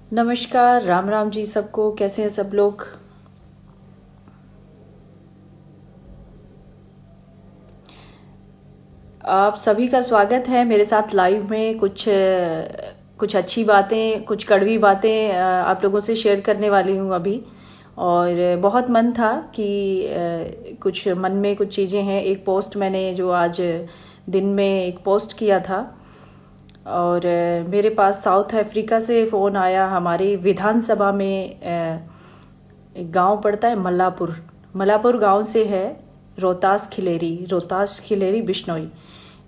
नमस्कार, राम राम जी सबको। कैसे हैं सब लोग? आप सभी का स्वागत है मेरे साथ लाइव में। कुछ अच्छी बातें, कुछ कड़वी बातें आप लोगों से शेयर करने वाली हूँ अभी। और बहुत मन था कि कुछ मन में कुछ चीज़ें हैं। एक पोस्ट मैंने जो आज दिन में एक पोस्ट किया था, और मेरे पास साउथ अफ्रीका से फ़ोन आया। हमारी विधानसभा में एक गांव पड़ता है मल्लापुर। मल्लापुर गांव से है रोहतास खिलेरी बिश्नोई,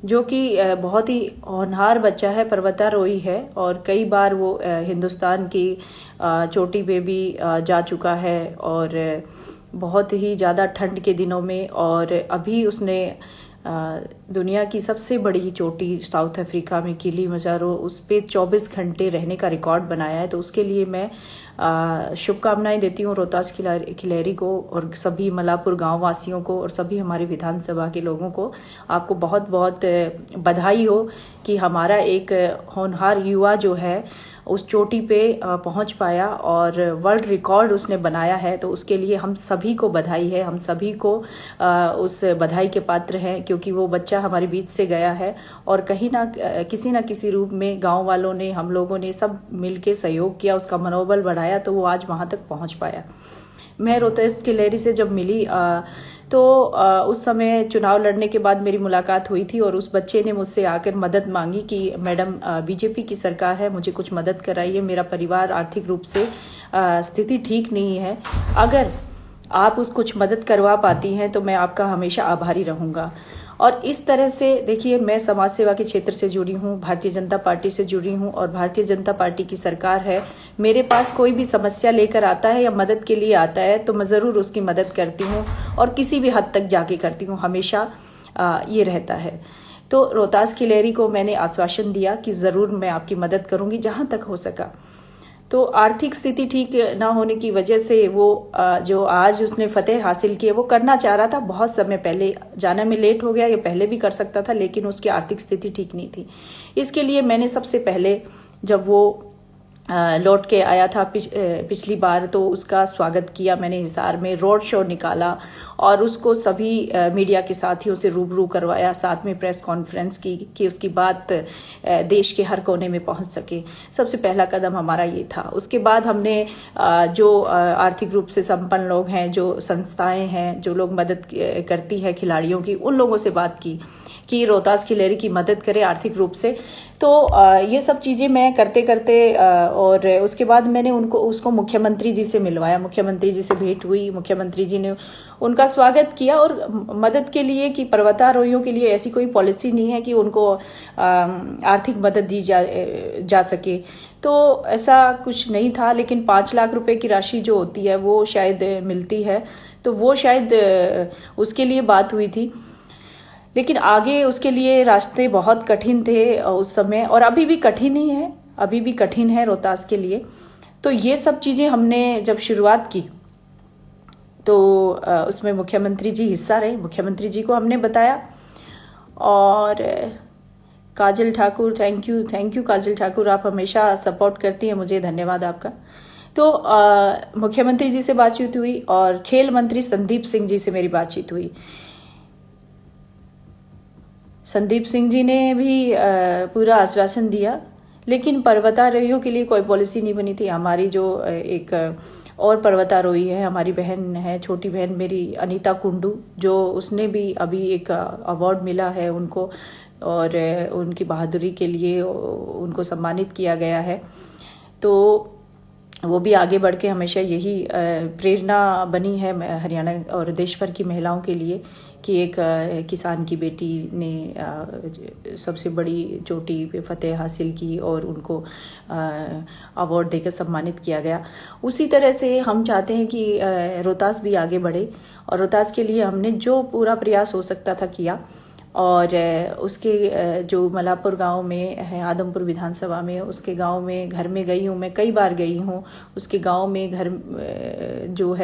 जो कि बहुत ही होनहार बच्चा है, पर्वतारोही है। और कई बार वो हिंदुस्तान की चोटी पे भी जा चुका है, और बहुत ही ज़्यादा ठंड के दिनों में। और अभी उसने दुनिया की सबसे बड़ी चोटी साउथ अफ्रीका में किलिमंजारो, उस पे 24 घंटे रहने का रिकॉर्ड बनाया है। तो उसके लिए मैं शुभकामनाएं देती हूँ रोहतास खिलेरी को, और सभी मल्लापुर गांव वासियों को, और सभी हमारे विधानसभा के लोगों को। आपको बहुत बहुत बधाई हो कि हमारा एक होनहार युवा जो है उस चोटी पे पहुंच पाया, और वर्ल्ड रिकॉर्ड उसने बनाया है। तो उसके लिए हम सभी को बधाई है। हम सभी को उस बधाई के पात्र हैं, क्योंकि वो बच्चा हमारे बीच से गया है। और कहीं ना किसी रूप में गांव वालों ने, हम लोगों ने सब मिलके सहयोग किया, उसका मनोबल बढ़ाया, तो वो आज वहां तक पहुंच पाया। मैं रोहतास खिलेरी से जब मिली तो उस समय चुनाव लड़ने के बाद मेरी मुलाकात हुई थी, और उस बच्चे ने मुझसे आकर मदद मांगी कि मैडम, बीजेपी की सरकार है, मुझे कुछ मदद कराइए। मेरा परिवार आर्थिक रूप से स्थिति ठीक नहीं है। अगर आप उस कुछ मदद करवा पाती हैं तो मैं आपका हमेशा आभारी रहूंगा। और इस तरह से देखिए, मैं समाज सेवा के क्षेत्र से जुड़ी हूँ, भारतीय जनता पार्टी से जुड़ी हूँ, और भारतीय जनता पार्टी की सरकार है। मेरे पास कोई भी समस्या लेकर आता है या मदद के लिए आता है तो मैं ज़रूर उसकी मदद करती हूँ, और किसी भी हद तक जाके करती हूँ। हमेशा ये रहता है। तो रोहतास खिलेरी को मैंने आश्वासन दिया कि ज़रूर मैं आपकी मदद करूँगी जहाँ तक हो सका। तो आर्थिक स्थिति ठीक ना होने की वजह से वो जो आज उसने फतेह हासिल की है, वो करना चाह रहा था बहुत समय पहले। जाना में लेट हो गया, ये पहले भी कर सकता था, लेकिन उसकी आर्थिक स्थिति ठीक नहीं थी। इसके लिए मैंने सबसे पहले, जब वो लौट के आया था पिछली बार, तो उसका स्वागत किया मैंने। हिसार में रोड शो निकाला, और उसको सभी मीडिया के साथियों से रूबरू करवाया, साथ में प्रेस कॉन्फ्रेंस की कि उसकी बात देश के हर कोने में पहुंच सके। सबसे पहला कदम हमारा ये था। उसके बाद हमने जो आर्थिक रूप से संपन्न लोग हैं, जो संस्थाएं हैं, जो लोग मदद करती है खिलाड़ियों की, उन लोगों से बात की कि रोहतास खिलेरी की मदद करे आर्थिक रूप से। तो ये सब चीज़ें मैं करते करते, और उसके बाद मैंने उसको मुख्यमंत्री जी से मिलवाया। मुख्यमंत्री जी से भेंट हुई, मुख्यमंत्री जी ने उनका स्वागत किया, और मदद के लिए कि पर्वतारोहियों के लिए ऐसी कोई पॉलिसी नहीं है कि उनको आर्थिक मदद दी जा सके। तो ऐसा कुछ नहीं था, लेकिन 5 लाख रुपए की राशि जो होती है वो शायद मिलती है। तो वो शायद उसके लिए बात हुई थी। लेकिन आगे उसके लिए रास्ते बहुत कठिन थे उस समय, और अभी भी कठिन ही है, अभी भी कठिन है रोहतास के लिए। तो ये सब चीज़ें हमने जब शुरुआत की तो उसमें मुख्यमंत्री जी हिस्सा रहे। मुख्यमंत्री जी को हमने बताया, और काजल ठाकुर, थैंक यू काजल ठाकुर, आप हमेशा सपोर्ट करती हैं मुझे, धन्यवाद आपका। तो मुख्यमंत्री जी से बातचीत हुई, और खेल मंत्री संदीप सिंह जी से मेरी बातचीत हुई। संदीप सिंह जी ने भी पूरा आश्वासन दिया, लेकिन पर्वतारोहियों के लिए कोई पॉलिसी नहीं बनी थी। हमारी जो एक और पर्वतारोही है, हमारी बहन है, छोटी बहन मेरी अनीता कुंडू, जो उसने भी अभी एक अवार्ड मिला है उनको, और उनकी बहादुरी के लिए उनको सम्मानित किया गया है। तो वो भी आगे बढ़ के हमेशा यही प्रेरणा बनी है हरियाणा और देश भर की महिलाओं के लिए, कि एक किसान की बेटी ने सबसे बड़ी चोटी पे फतेह हासिल की, और उनको अवार्ड देकर सम्मानित किया गया। उसी तरह से हम चाहते हैं कि रोहतास भी आगे बढ़े, और रोहतास के लिए हमने जो पूरा प्रयास हो सकता था किया। और उसके जो मल्लापुर गांव में है, आदमपुर विधानसभा में, उसके गांव में घर में गई हूँ, मैं कई बार गई हूँ। उसके गांव में जो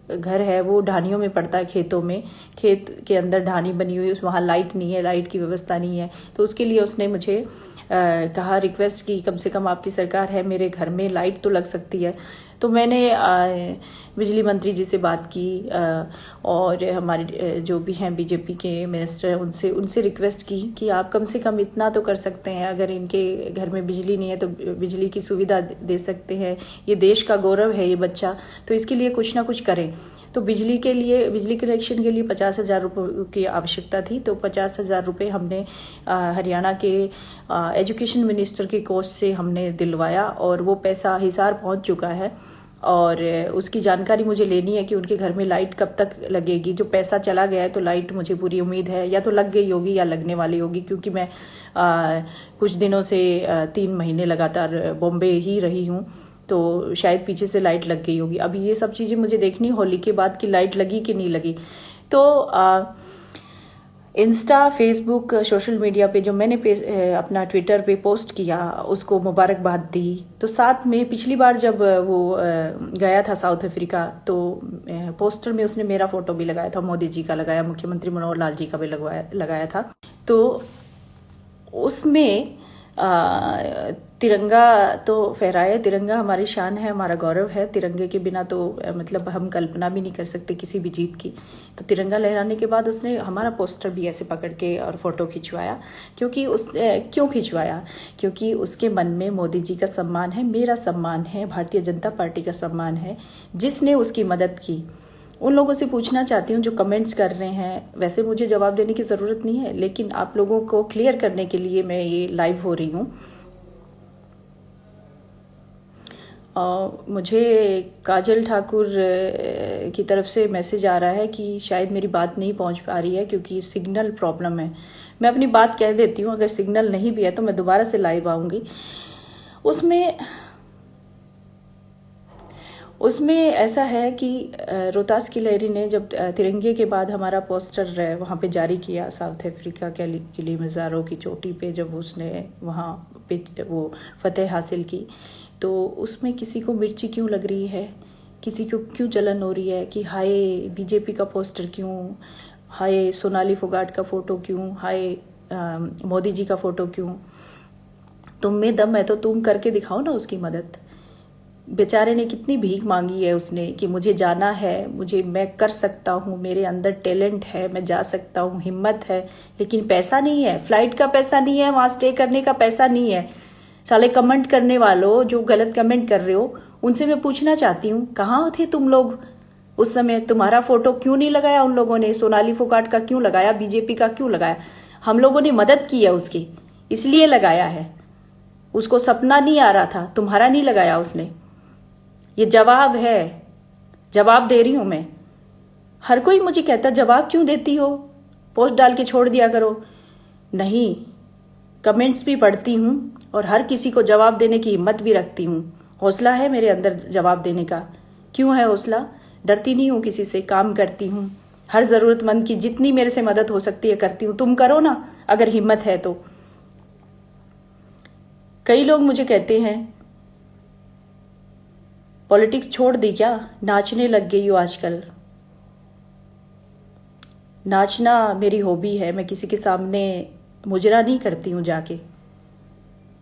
घर है वो ढानियों में पड़ता है, खेतों में, खेत के अंदर ढानी बनी हुई, वहाँ लाइट नहीं है, लाइट की व्यवस्था नहीं है। तो उसके लिए उसने मुझे कहा, रिक्वेस्ट की, कम से कम आपकी सरकार है, मेरे घर में लाइट तो लग सकती है। तो मैंने बिजली मंत्री जी से बात की और हमारे जो भी हैं बीजेपी के मिनिस्टर, उनसे रिक्वेस्ट की कि आप कम से कम इतना तो कर सकते हैं, अगर इनके घर में बिजली नहीं है तो बिजली की सुविधा दे सकते हैं। ये देश का गौरव है ये बच्चा, तो इसके लिए कुछ ना कुछ करें। तो बिजली कनेक्शन के लिए 50,000 रुपये की आवश्यकता थी। तो 50,000 रुपये हमने हरियाणा के एजुकेशन मिनिस्टर के कोष से हमने दिलवाया और वो पैसा हिसार पहुंच चुका है। और उसकी जानकारी मुझे लेनी है कि उनके घर में लाइट कब तक लगेगी। जो पैसा चला गया है तो लाइट मुझे पूरी उम्मीद है या तो लग गई होगी या लगने वाली होगी, क्योंकि मैं कुछ दिनों से 3 महीने लगातार बॉम्बे ही रही हूँ, तो शायद पीछे से लाइट लग गई होगी। अभी ये सब चीज़ें मुझे देखनी होली के बाद कि लाइट लगी कि नहीं लगी। तो इंस्टा, फेसबुक, सोशल मीडिया पे जो मैंने अपना ट्विटर पे पोस्ट किया, उसको मुबारकबाद दी। तो साथ में पिछली बार जब वो गया था साउथ अफ्रीका, तो पोस्टर में उसने मेरा फोटो भी लगाया था, मोदी जी का लगाया, मुख्यमंत्री मनोहर लाल जी का भी लगाया था। तो उसमें तिरंगा तो फहराया। तिरंगा हमारी शान है, हमारा गौरव है। तिरंगे के बिना तो मतलब हम कल्पना भी नहीं कर सकते किसी भी जीत की। तो तिरंगा लहराने के बाद उसने हमारा पोस्टर भी ऐसे पकड़ के और फोटो खिंचवाया। क्यों खिंचवाया? क्योंकि उसके मन में मोदी जी का सम्मान है, मेरा सम्मान है, भारतीय जनता पार्टी का सम्मान है, जिसने उसकी मदद की। उन लोगों से पूछना चाहती हूँ जो कमेंट्स कर रहे हैं, वैसे मुझे जवाब देने की ज़रूरत नहीं है, लेकिन आप लोगों को क्लियर करने के लिए मैं ये लाइव हो रही हूँ। मुझे काजल ठाकुर की तरफ से मैसेज आ रहा है कि शायद मेरी बात नहीं पहुंच पा रही है क्योंकि सिग्नल प्रॉब्लम है। मैं अपनी बात कह देती हूँ, अगर सिग्नल नहीं भी है तो मैं दोबारा से लाइव आऊँगी। उसमें ऐसा है कि रोहतास की लहरी ने जब तिरंगे के बाद हमारा पोस्टर वहाँ पे जारी किया, साउथ अफ्रीका के किलिमंजारो की चोटी पे जब उसने वहाँ पे वो फतेह हासिल की, तो उसमें किसी को मिर्ची क्यों लग रही है, किसी को क्यों जलन हो रही है कि हाय बीजेपी का पोस्टर क्यों, हाय सोनाली फोगाट का फोटो क्यों, हाय मोदी जी का फोटो क्यों। तुम में दम है तो तुम करके दिखाओ ना उसकी मदद। बेचारे ने कितनी भीख मांगी है उसने कि मुझे जाना है, मैं कर सकता हूँ, मेरे अंदर टैलेंट है, मैं जा सकता हूँ, हिम्मत है, लेकिन पैसा नहीं है, फ्लाइट का पैसा नहीं है, वहाँ स्टे करने का पैसा नहीं है। साले कमेंट करने वालों जो गलत कमेंट कर रहे हो, उनसे मैं पूछना चाहती हूँ कहाँ थे तुम लोग उस समय? तुम्हारा फोटो क्यों नहीं लगाया उन लोगों ने? सोनाली फोगाट का क्यों लगाया? बीजेपी का क्यों लगाया? हम लोगों ने मदद की है उसकी, इसलिए लगाया है। उसको सपना नहीं आ रहा था, तुम्हारा नहीं लगाया उसने। ये जवाब है, जवाब दे रही हूं मैं। हर कोई मुझे कहता जवाब क्यों देती हो, पोस्ट डाल के छोड़ दिया करो। नहीं, कमेंट्स भी पढ़ती हूं और हर किसी को जवाब देने की हिम्मत भी रखती हूं। हौसला है मेरे अंदर जवाब देने का। क्यों है हौसला? डरती नहीं हूं किसी से, काम करती हूं। हर जरूरतमंद की जितनी मेरे से मदद हो सकती है करती हूं। तुम करो ना अगर हिम्मत है तो। कई लोग मुझे कहते हैं पॉलिटिक्स छोड़ दी क्या, नाचने लग गई हो आजकल। नाचना मेरी हॉबी है, मैं किसी के सामने मुजरा नहीं करती हूँ जाके।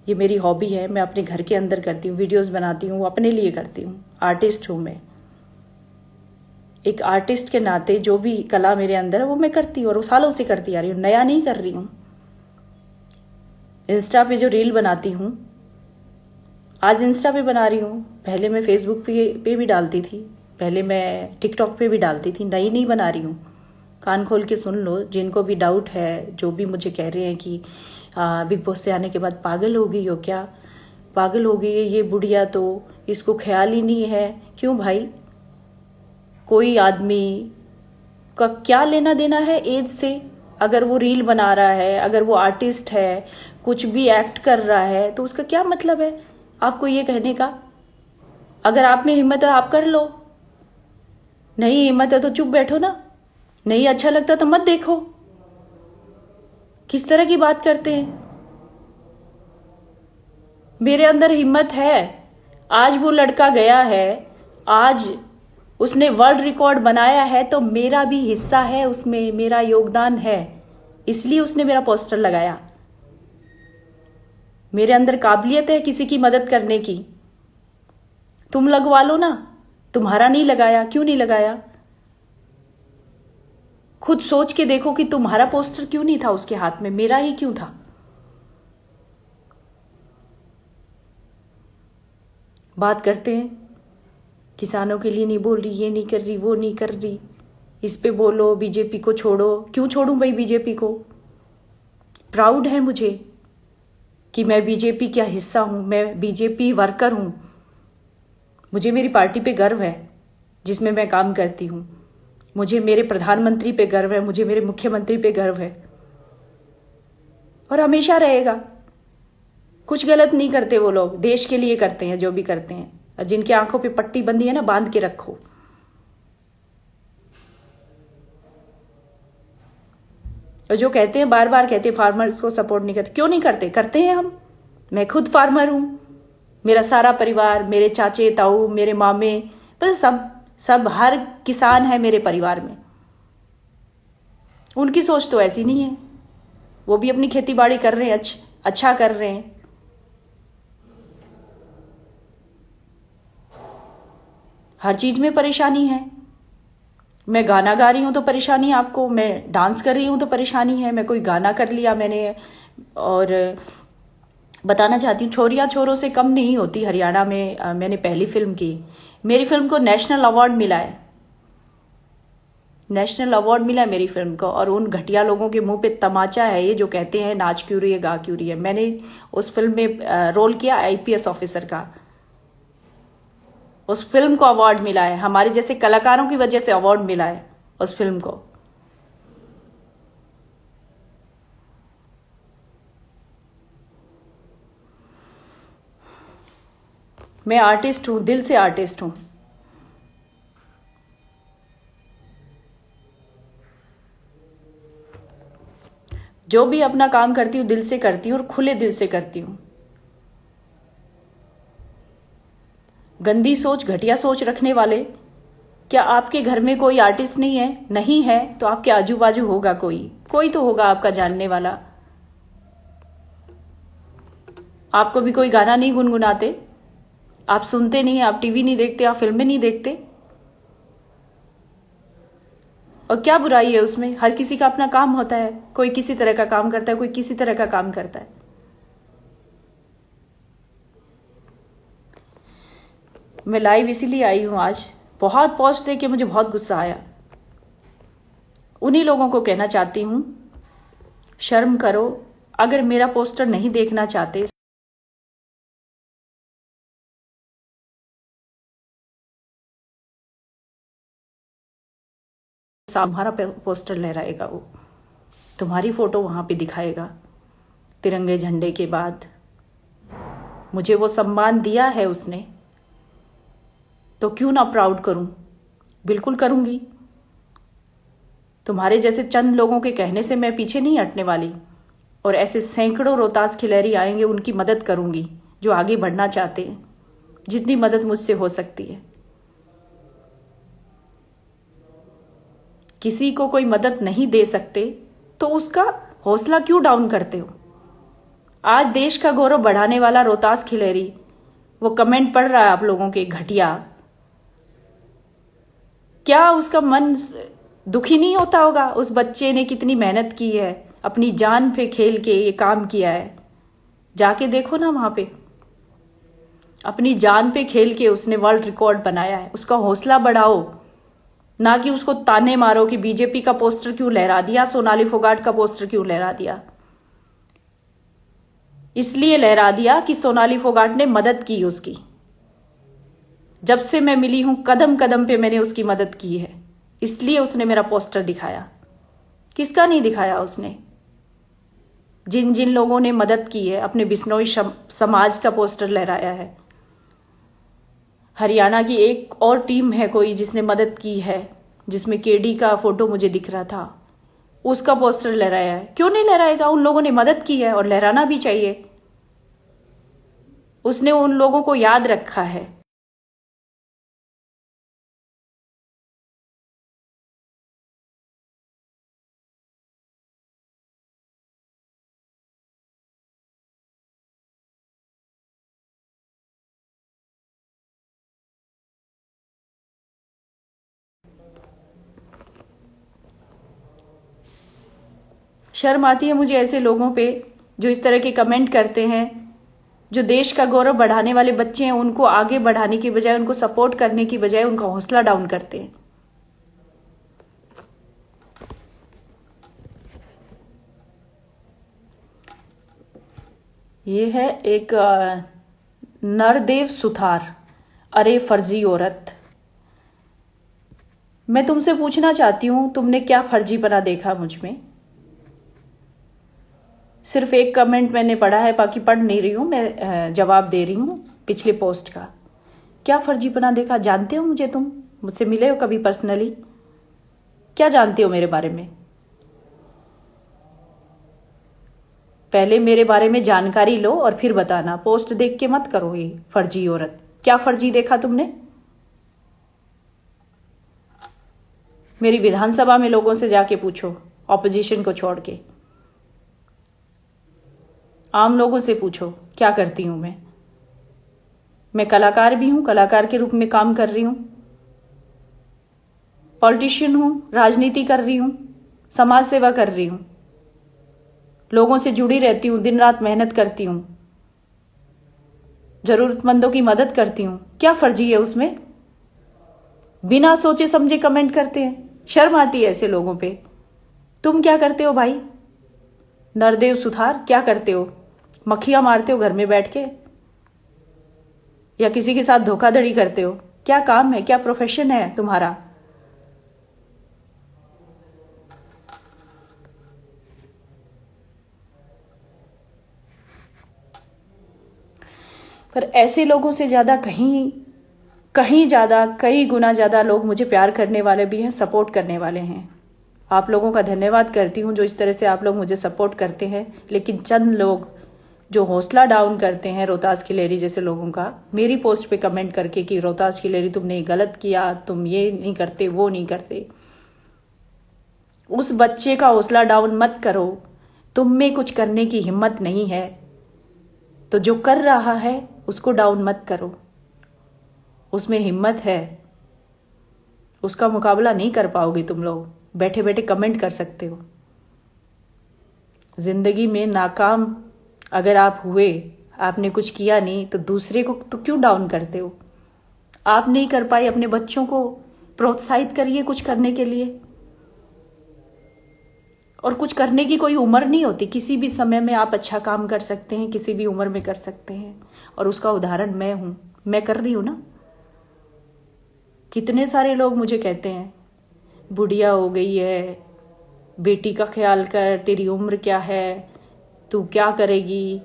ये मेरी हॉबी है, मैं अपने घर के अंदर करती हूँ, वीडियोस बनाती हूँ, अपने लिए करती हूँ। आर्टिस्ट हूँ मैं। एक आर्टिस्ट के नाते जो भी कला मेरे अंदर है वो मैं करती हूँ और वो सालों से करती आ रही हूँ, नया नहीं कर रही हूँ। इंस्टा पे जो रील बनाती हूँ, आज इंस्टा पे बना रही हूँ, पहले मैं फेसबुक पे भी डालती थी, पहले मैं टिकटॉक पे भी डालती थी, नई नहीं बना रही हूँ। कान खोल के सुन लो, जिनको भी डाउट है, जो भी मुझे कह रहे हैं कि बिग बॉस से आने के बाद पागल हो गई हो क्या, पागल हो गई है ये बुढ़िया, तो इसको ख्याल ही नहीं है। क्यों भाई, कोई आदमी का क्या लेना देना है एज से? अगर वो रील बना रहा है, अगर वो आर्टिस्ट है, कुछ भी एक्ट कर रहा है, तो उसका क्या मतलब है आपको ये कहने का? अगर आप में हिम्मत है आप कर लो, नहीं हिम्मत है तो चुप बैठो ना। नहीं अच्छा लगता तो मत देखो। किस तरह की बात करते हैं? मेरे अंदर हिम्मत है। आज वो लड़का गया है, आज उसने वर्ल्ड रिकॉर्ड बनाया है, तो मेरा भी हिस्सा है उसमें, मेरा योगदान है, इसलिए उसने मेरा पोस्टर लगाया। मेरे अंदर काबिलियत है किसी की मदद करने की, तुम लगवा लो ना। तुम्हारा नहीं लगाया, क्यों नहीं लगाया? खुद सोच के देखो कि तुम्हारा पोस्टर क्यों नहीं था उसके हाथ में, मेरा ही क्यों था? बात करते हैं किसानों के लिए नहीं बोल रही, ये नहीं कर रही, वो नहीं कर रही, इस पे बोलो, बीजेपी को छोड़ो। क्यों छोड़ूं भाई बीजेपी को? प्राउड है मुझे कि मैं बीजेपी का हिस्सा हूं, मैं बीजेपी वर्कर हूं। मुझे मेरी पार्टी पे गर्व है जिसमें मैं काम करती हूं। मुझे मेरे प्रधानमंत्री पे गर्व है, मुझे मेरे मुख्यमंत्री पे गर्व है, और हमेशा रहेगा। कुछ गलत नहीं करते वो लोग, देश के लिए करते हैं जो भी करते हैं। और जिनकी आंखों पे पट्टी बंधी है ना, बांध के रखो। और जो कहते हैं, बार बार कहते हैं फार्मर्स को सपोर्ट नहीं करते, क्यों नहीं करते? करते हैं हम। मैं खुद फार्मर हूं, मेरा सारा परिवार, मेरे चाचे ताऊ, मेरे मामे, बस सब सब हर किसान है मेरे परिवार में। उनकी सोच तो ऐसी नहीं है, वो भी अपनी खेती बाड़ी कर रहे हैं, अच्छा कर रहे हैं। हर चीज में परेशानी है। मैं गाना गा रही हूं तो परेशानी है आपको, मैं डांस कर रही हूं तो परेशानी है, मैं कोई गाना कर लिया मैंने। और बताना चाहती हूँ, छोरियां छोरों से कम नहीं होती। हरियाणा में मैंने पहली फिल्म की, मेरी फिल्म को नेशनल अवार्ड मिला है, नेशनल अवार्ड मिला है मेरी फिल्म को। और उन घटिया लोगों के मुंह पे तमाचा है ये जो कहते हैं नाच क्यों रही है, गा क्यों रही है। मैंने उस फिल्म में रोल किया आईपीएस ऑफिसर का, उस फिल्म को अवार्ड मिला है। हमारे जैसे कलाकारों की वजह से अवार्ड मिला है उस फिल्म को। मैं आर्टिस्ट हूं, दिल से आर्टिस्ट हूं। जो भी अपना काम करती हूँ दिल से करती हूँ और खुले दिल से करती हूँ। गंदी सोच, घटिया सोच रखने वाले, क्या आपके घर में कोई आर्टिस्ट नहीं है? नहीं है तो आपके आजू बाजू होगा, कोई तो होगा आपका जानने वाला। आपको भी कोई गाना नहीं गुनगुनाते? आप सुनते नहीं, आप टीवी नहीं देखते, आप फिल्में नहीं देखते? और क्या बुराई है उसमें? हर किसी का अपना काम होता है, कोई किसी तरह का काम करता है, कोई किसी तरह का काम करता है। मैं लाइव इसीलिए आई हूं आज, बहुत पोस्ट देख के मुझे बहुत गुस्सा आया। उन्हीं लोगों को कहना चाहती हूं, शर्म करो। अगर मेरा पोस्टर नहीं देखना चाहते, तुम्हारा पोस्टर लहराएगा, वो तुम्हारी फोटो वहां पे दिखाएगा तिरंगे झंडे के बाद। मुझे वो सम्मान दिया है उसने, तो क्यों ना प्राउड करूं? बिल्कुल करूंगी। तुम्हारे जैसे चंद लोगों के कहने से मैं पीछे नहीं हटने वाली, और ऐसे सैकड़ों रोहतास खिलाड़ी आएंगे, उनकी मदद करूंगी जो आगे बढ़ना चाहते हैं, जितनी मदद मुझसे हो सकती है। किसी को कोई मदद नहीं दे सकते तो उसका हौसला क्यों डाउन करते हो? आज देश का गौरव बढ़ाने वाला रोहतास खिलाड़ी, वो कमेंट पढ़ रहा है आप लोगों के घटिया, क्या उसका मन दुखी नहीं होता होगा? उस बच्चे ने कितनी मेहनत की है, अपनी जान पे खेल के ये काम किया है। जाके देखो ना वहां पे, अपनी जान पे खेल के उसने वर्ल्ड रिकॉर्ड बनाया है। उसका हौसला बढ़ाओ, ना कि उसको ताने मारो कि बीजेपी का पोस्टर क्यों लहरा दिया, सोनाली फोगाट का पोस्टर क्यों लहरा दिया। इसलिए लहरा दिया कि सोनाली फोगाट ने मदद की उसकी। जब से मैं मिली हूं, कदम कदम पे मैंने उसकी मदद की है, इसलिए उसने मेरा पोस्टर दिखाया। किसका नहीं दिखाया उसने? जिन जिन लोगों ने मदद की है, अपने बिश्नोई समाज का पोस्टर लहराया है। हरियाणा की एक और टीम है कोई जिसने मदद की है, जिसमें केडी का फोटो मुझे दिख रहा था, उसका पोस्टर लहराया है। क्यों नहीं लहराएगा? उन लोगों ने मदद की है और लहराना भी चाहिए। उसने उन लोगों को याद रखा है। शर्म आती है मुझे ऐसे लोगों पे जो इस तरह के कमेंट करते हैं, जो देश का गौरव बढ़ाने वाले बच्चे हैं उनको आगे बढ़ाने की बजाय, उनको सपोर्ट करने की बजाय उनका हौसला डाउन करते हैं। ये है एक नरदेव सुथार। अरे फर्जी औरत, मैं तुमसे पूछना चाहती हूं, तुमने क्या फर्जीपना देखा मुझ में? सिर्फ एक कमेंट मैंने पढ़ा है, बाकी पढ़ नहीं रही हूं, मैं जवाब दे रही हूं पिछले पोस्ट का। क्या फर्जीपना देखा? जानते हो मुझे? तुम मुझसे मिले हो कभी पर्सनली? क्या जानते हो मेरे बारे में? पहले मेरे बारे में जानकारी लो और फिर बताना। पोस्ट देख के मत करो ये फर्जी औरत। क्या फर्जी देखा तुमने? मेरी विधानसभा में लोगों से जाके पूछो, ऑपोजिशन को छोड़ के। आम लोगों से पूछो क्या करती हूं मैं कलाकार भी हूं, कलाकार के रूप में काम कर रही हूं, पॉलिटिशियन हूं, राजनीति कर रही हूं, समाज सेवा कर रही हूं, लोगों से जुड़ी रहती हूं, दिन रात मेहनत करती हूं, जरूरतमंदों की मदद करती हूं। क्या फर्जी है उसमें? बिना सोचे समझे कमेंट करते हैं। शर्म आती है ऐसे लोगों पे। तुम क्या करते हो भाई? नरदेव सुथार, क्या करते हो? मक्खियां मारते हो घर में बैठ के, या किसी के साथ धोखाधड़ी करते हो? क्या काम है, क्या प्रोफेशन है तुम्हारा? पर ऐसे लोगों से ज्यादा कहीं ज्यादा, कई गुना ज्यादा लोग मुझे प्यार करने वाले भी हैं, सपोर्ट करने वाले हैं। आप लोगों का धन्यवाद करती हूं जो इस तरह से आप लोग मुझे सपोर्ट करते हैं। लेकिन चंद लोग जो हौसला डाउन करते हैं, रोहतास खिलेरी जैसे लोगों का, मेरी पोस्ट पे कमेंट करके कि रोहतास खिलेरी तुमने गलत किया, तुम ये नहीं करते, वो नहीं करते। उस बच्चे का हौसला डाउन मत करो। तुम में कुछ करने की हिम्मत नहीं है तो जो कर रहा है उसको डाउन मत करो। उसमें हिम्मत है, उसका मुकाबला नहीं कर पाओगे तुम लोग। बैठे बैठे कमेंट कर सकते हो। जिंदगी में नाकाम अगर आप हुए, आपने कुछ किया नहीं, तो दूसरे को तो क्यों डाउन करते हो? आप नहीं कर पाए, अपने बच्चों को प्रोत्साहित करिए कुछ करने के लिए। और कुछ करने की कोई उम्र नहीं होती। किसी भी समय में आप अच्छा काम कर सकते हैं, किसी भी उम्र में कर सकते हैं। और उसका उदाहरण मैं हूं, मैं कर रही हूं ना। कितने सारे लोग मुझे कहते हैं बुढ़िया हो गई है, बेटी का ख्याल कर, तेरी उम्र क्या है, तू क्या करेगी,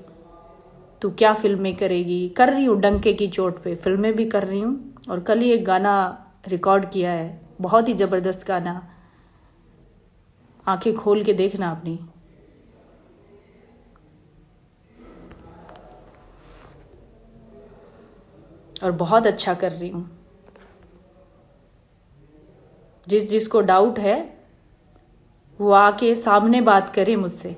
तू क्या फिल्में करेगी। कर रही हूँ डंके की चोट पे, फिल्में भी कर रही हूँ। और कल ही एक गाना रिकॉर्ड किया है, बहुत ही जबरदस्त गाना। आंखें खोल के देखना अपनी। और बहुत अच्छा कर रही हूँ। जिसको डाउट है वो आके सामने बात करे मुझसे।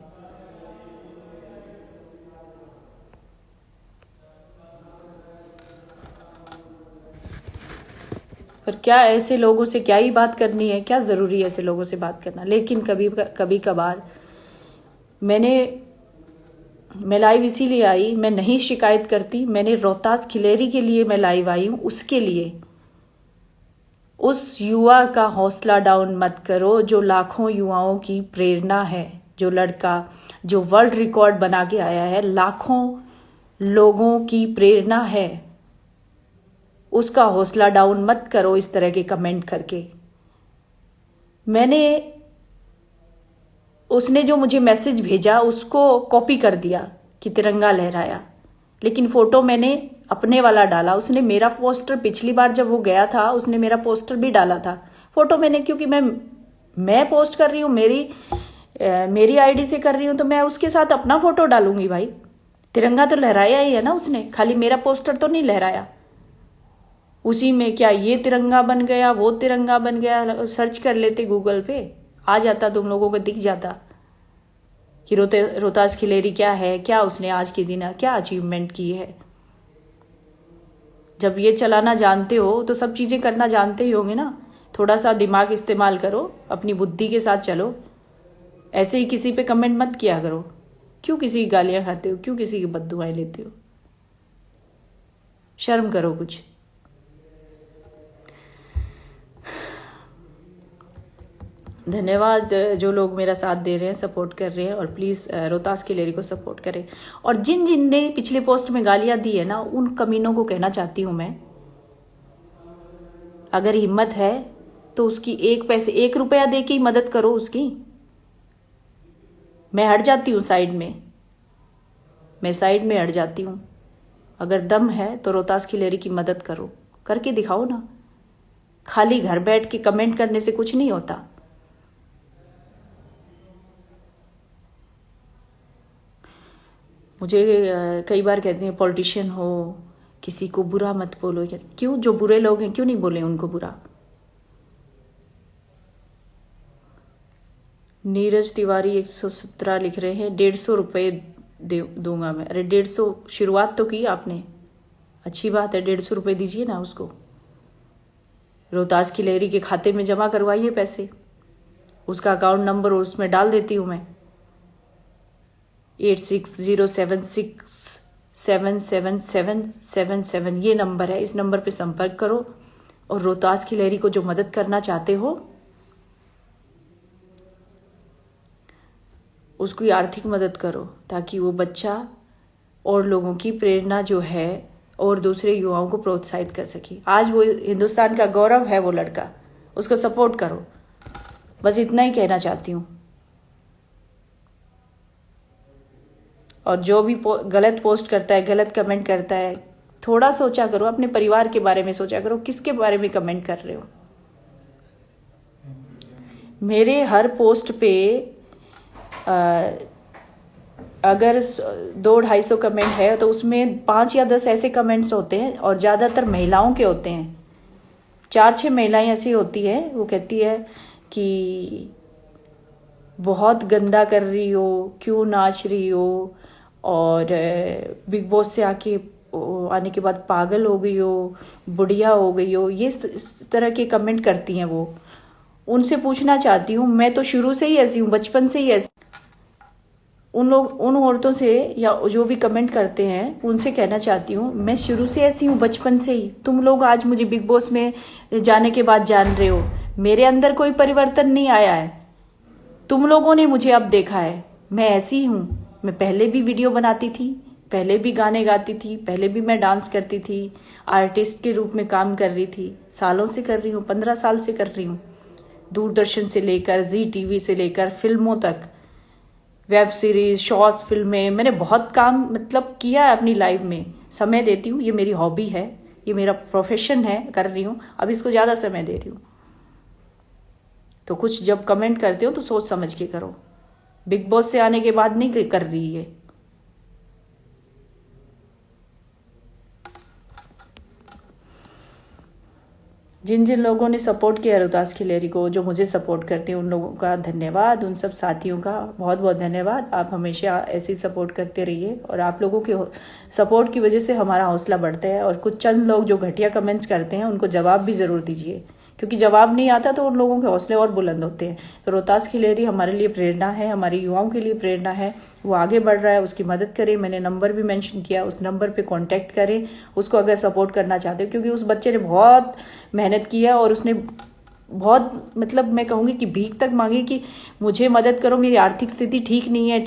पर क्या ऐसे लोगों से क्या ही बात करनी है? क्या जरूरी है ऐसे लोगों से बात करना? लेकिन कभी कभार मैं लाइव इसीलिए आई, मैं नहीं शिकायत करती। मैंने रोहतास खिलेरी के लिए मैं लाइव आई हूं, उसके लिए। उस युवा का हौसला डाउन मत करो जो लाखों युवाओं की प्रेरणा है। जो लड़का जो वर्ल्ड रिकॉर्ड बना के आया है, लाखों लोगों की प्रेरणा है, उसका हौसला डाउन मत करो इस तरह के कमेंट करके। उसने जो मुझे मैसेज भेजा उसको कॉपी कर दिया कि तिरंगा लहराया, लेकिन फोटो मैंने अपने वाला डाला। उसने मेरा पोस्टर, पिछली बार जब वो गया था उसने मेरा पोस्टर भी डाला था। फोटो मैंने, क्योंकि मैं पोस्ट कर रही हूँ, मेरी आईडी से कर रही हूँ, तो मैं उसके साथ अपना फोटो डालूंगी भाई। तिरंगा तो लहराया ही है ना उसने, खाली मेरा पोस्टर तो नहीं लहराया। उसी में क्या ये तिरंगा बन गया, वो तिरंगा बन गया, सर्च कर लेते गूगल पे, आ जाता, तुम लोगों को दिख जाता कि रोहतास खिलेरी क्या है, क्या उसने आज के दिन क्या अचीवमेंट की है। जब ये चलाना जानते हो तो सब चीजें करना जानते ही होंगे ना। थोड़ा सा दिमाग इस्तेमाल करो, अपनी बुद्धि के साथ चलो। ऐसे ही किसी पे कमेंट मत किया करो। क्यों किसी की गालियां खाते हो, क्यों किसी की बद्दुआएं लेते हो? शर्म करो कुछ। धन्यवाद जो लोग मेरा साथ दे रहे हैं, सपोर्ट कर रहे हैं, और प्लीज़ रोहतास खिलेरी को सपोर्ट करें। और जिन जिन ने पिछले पोस्ट में गालियां दी है ना, उन कमीनों को कहना चाहती हूं मैं, अगर हिम्मत है तो उसकी 1 रुपया दे के ही मदद करो उसकी। मैं हट जाती हूँ साइड में, मैं साइड में हट जाती हूँ। अगर दम है तो रोहतास खिलेरी की मदद करो, करके दिखाओ ना। खाली घर बैठ के कमेंट करने से कुछ नहीं होता। मुझे कई बार कहते हैं पॉलिटिशियन हो, किसी को बुरा मत बोलो। क्यों? जो बुरे लोग हैं क्यों नहीं बोले उनको बुरा? नीरज तिवारी 117 लिख रहे हैं, 150 रुपये दूंगा मैं। अरे 150 शुरुआत तो की आपने, अच्छी बात है, 150 रुपये दीजिए ना उसको। रोहतास खिलेरी के खाते में जमा करवाइए पैसे, उसका अकाउंट नंबर उसमें डाल देती हूं मैं, 8607677777 ये नंबर है। इस नंबर पे संपर्क करो और रोहतास खिलेरी को जो मदद करना चाहते हो उसकी आर्थिक मदद करो, ताकि वो बच्चा और लोगों की प्रेरणा जो है और दूसरे युवाओं को प्रोत्साहित कर सके। आज वो हिंदुस्तान का गौरव है वो लड़का, उसको सपोर्ट करो। बस इतना ही कहना चाहती हूँ। और जो भी गलत पोस्ट करता है, गलत कमेंट करता है, थोड़ा सोचा करो, अपने परिवार के बारे में सोचा करो, किसके बारे में कमेंट कर रहे हो। मेरे हर पोस्ट पे अगर 200-250 कमेंट है तो उसमें 5 या 10 ऐसे कमेंट्स होते हैं, और ज़्यादातर महिलाओं के होते हैं। 4-6 महिलाएं ऐसी होती है, वो कहती है कि बहुत गंदा कर रही हो, क्यों नाच रही हो, और बिग बॉस से आने के बाद पागल हो गई हो, बुढ़िया हो गई हो, ये इस तरह के कमेंट करती हैं वो। उनसे पूछना चाहती हूँ, मैं तो शुरू से ही ऐसी हूँ, बचपन से ही ऐसी। उन औरतों से या जो भी कमेंट करते हैं उनसे कहना चाहती हूँ, मैं शुरू से ऐसी हूँ, बचपन से ही। तुम लोग आज मुझे बिग बॉस में जाने के बाद जान रहे हो, मेरे अंदर कोई परिवर्तन नहीं आया है। तुम लोगों ने मुझे अब देखा है, मैं ऐसी हूँ। मैं पहले भी वीडियो बनाती थी, पहले भी गाने गाती थी, पहले भी मैं डांस करती थी, आर्टिस्ट के रूप में काम कर रही थी, सालों से कर रही हूँ, 15 साल से कर रही हूँ। दूरदर्शन से लेकर ZTV से लेकर फिल्मों तक, वेब सीरीज, शॉर्ट्स, फिल्में, मैंने बहुत काम किया है अपनी लाइफ में। समय देती हूँ, ये मेरी हॉबी है, ये मेरा प्रोफेशन है, कर रही हूँ। अब इसको ज़्यादा समय दे रही हूँ। तो कुछ जब कमेंट करते हो तो सोच समझ के करो। बिग बॉस से आने के बाद नहीं कर रही है। जिन जिन लोगों ने सपोर्ट किया रोहतास खिलेरी को, जो मुझे सपोर्ट करते हैं, उन लोगों का धन्यवाद। उन सब साथियों का बहुत बहुत धन्यवाद। आप हमेशा ऐसे ही सपोर्ट करते रहिए, और आप लोगों के सपोर्ट की वजह से हमारा हौसला बढ़ता है। और कुछ चंद लोग जो घटिया कमेंट्स करते हैं उनको जवाब भी ज़रूर दीजिए, क्योंकि जवाब नहीं आता तो उन लोगों के हौसले और बुलंद होते हैं। तो रोहतास खिलेरी हमारे लिए प्रेरणा है, हमारे युवाओं के लिए प्रेरणा है। वो आगे बढ़ रहा है, उसकी मदद करें। मैंने नंबर भी मेंशन किया, उस नंबर पे कांटेक्ट करें उसको अगर सपोर्ट करना चाहते हो, क्योंकि उस बच्चे ने बहुत मेहनत किया और उसने बहुत मैं कहूँगी कि भीख तक मांगी कि मुझे मदद करो, मेरी आर्थिक स्थिति ठीक नहीं है।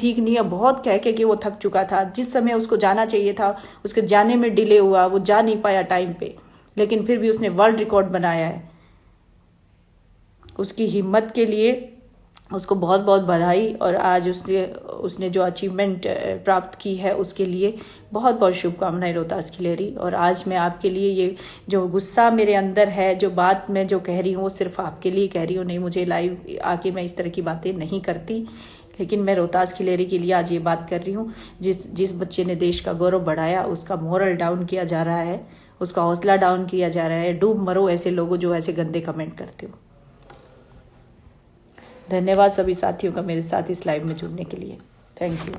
बहुत कह के वो थक चुका था। जिस समय उसको जाना चाहिए था, उसके जाने में डिले हुआ, वो जा नहीं पाया टाइम पे, लेकिन फिर भी उसने वर्ल्ड रिकॉर्ड बनाया है। उसकी हिम्मत के लिए उसको बहुत बहुत बधाई। और आज उसने जो अचीवमेंट प्राप्त की है उसके लिए बहुत बहुत शुभकामनाएं रोहतास खिलेरी। और आज मैं आपके लिए ये जो गुस्सा मेरे अंदर है, जो बात मैं जो कह रही हूँ, वो सिर्फ आपके लिए कह रही हूँ। नहीं, मुझे लाइव आके मैं इस तरह की बातें नहीं करती, लेकिन मैं रोहतास खिलेरी के लिए आज ये बात कर रही हूँ। जिस बच्चे ने देश का गौरव बढ़ाया, उसका मोरल डाउन किया जा रहा है, उसका हौसला डाउन किया जा रहा है। डूब मरो ऐसे लोगों जो ऐसे गंदे कमेंट करते हो। धन्यवाद सभी साथियों का मेरे साथ इस लाइव में जुड़ने के लिए। Thank you.